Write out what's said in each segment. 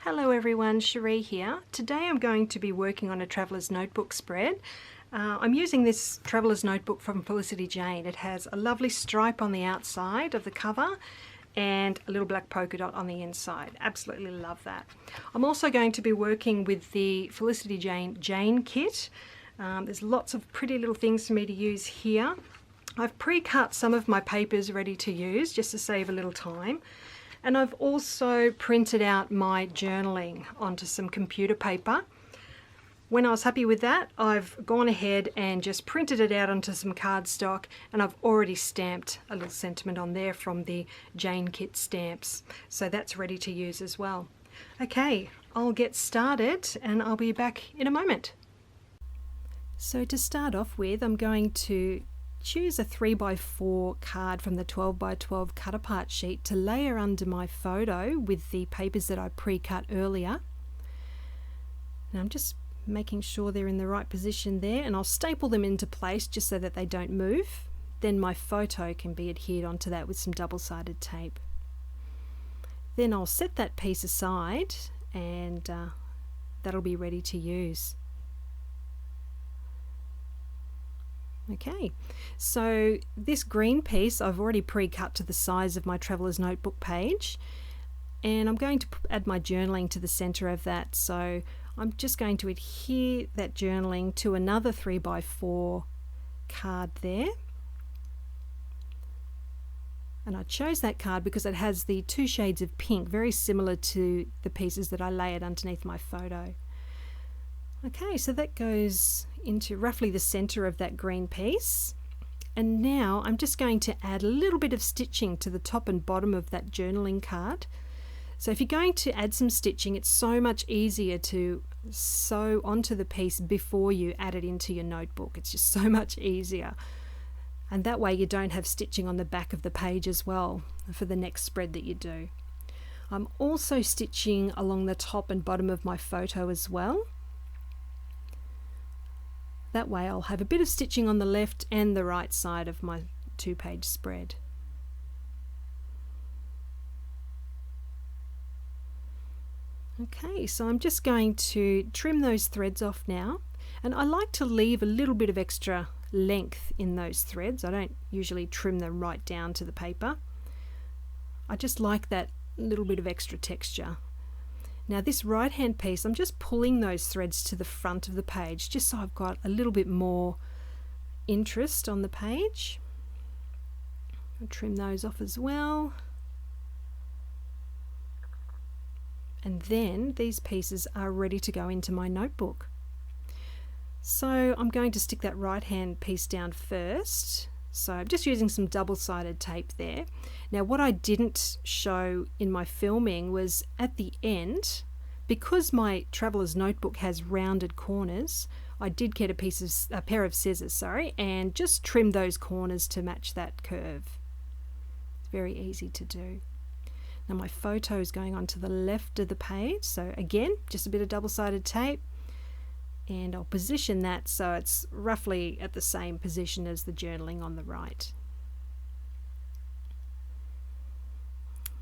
Hello everyone, Cherie here. Today I'm going to be working on a Traveller's Notebook spread. I'm using this Traveller's Notebook from Felicity Jane. It has a lovely stripe on the outside of the cover and a little black polka dot on the inside. Absolutely love that. I'm also going to be working with the Felicity Jane kit. There's lots of pretty little things for me to use here. I've pre-cut some of my papers ready to use just to save a little time. And I've also printed out my journaling onto some computer paper. When I was happy with that, I've gone ahead and just printed it out onto some cardstock, and I've already stamped a little sentiment on there from the Jane Kit stamps. So that's ready to use as well. Okay, I'll get started and I'll be back in a moment. So to start off with, I'm going to choose a 3x4 card from the 12x12 cut apart sheet to layer under my photo with the papers that I pre-cut earlier. Now I'm just making sure they're in the right position there, and I'll staple them into place just so that they don't move. Then my photo can be adhered onto that with some double-sided tape. Then I'll set that piece aside and that'll be ready to use. Okay, so this green piece I've already pre-cut to the size of my Traveller's Notebook page, and I'm going to add my journaling to the center of that. So I'm just going to adhere that journaling to another 3x4 card there. And I chose that card because it has the two shades of pink, very similar to the pieces that I layered underneath my photo. Okay, so that goes into roughly the center of that green piece. And now I'm just going to add a little bit of stitching to the top and bottom of that journaling card. So if you're going to add some stitching, it's so much easier to sew onto the piece before you add it into your notebook. It's just so much easier. And that way you don't have stitching on the back of the page as well for the next spread that you do. I'm also stitching along the top and bottom of my photo as well. That way I'll have a bit of stitching on the left and the right side of my two-page spread. Okay, so I'm just going to trim those threads off now, and I like to leave a little bit of extra length in those threads. I don't usually trim them right down to the paper. I just like that little bit of extra texture. Now this right hand piece, I'm just pulling those threads to the front of the page just so I've got a little bit more interest on the page. I'll trim those off as well. And then these pieces are ready to go into my notebook. So I'm going to stick that right hand piece down first. So I'm just using some double-sided tape there. Now what I didn't show in my filming was at the end, because my Traveller's Notebook has rounded corners, I did get a pair of scissors, and just trim those corners to match that curve. It's very easy to do. Now my photo is going on to the left of the page, so again, just a bit of double-sided tape, and I'll position that so it's roughly at the same position as the journaling on the right.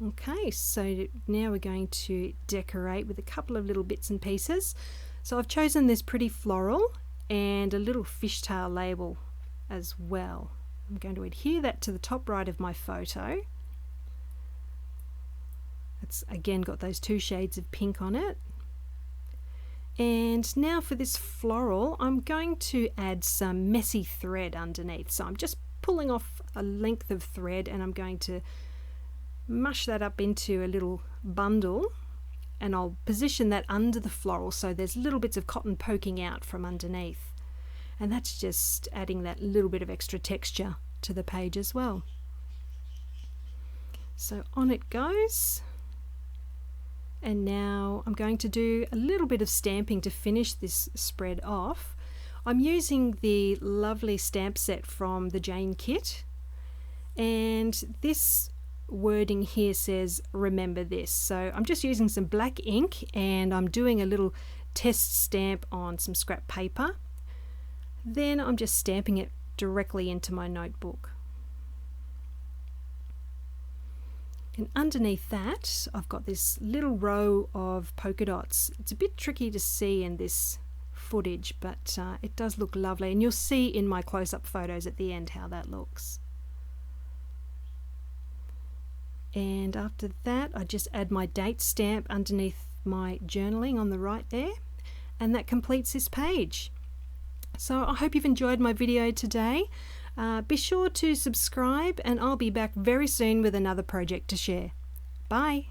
Okay, so now we're going to decorate with a couple of little bits and pieces. So I've chosen this pretty floral and a little fishtail label as well. I'm going to adhere that to the top right of my photo. It's again got those two shades of pink on it. And now for this floral, I'm going to add some messy thread underneath. So I'm just pulling off a length of thread and I'm going to mush that up into a little bundle, and I'll position that under the floral so there's little bits of cotton poking out from underneath. And that's just adding that little bit of extra texture to the page as well. So on it goes. And now I'm going to do a little bit of stamping to finish this spread off. I'm using the lovely stamp set from the Jane Kit, and this wording here says remember this. So I'm just using some black ink and I'm doing a little test stamp on some scrap paper. Then I'm just stamping it directly into my notebook. And underneath that, I've got this little row of polka dots. It's a bit tricky to see in this footage, but it does look lovely, and you'll see in my close-up photos at the end how that looks. And after that, I just add my date stamp underneath my journaling on the right there, and that completes this page. So I hope you've enjoyed my video today. Be sure to subscribe, and I'll be back very soon with another project to share. Bye!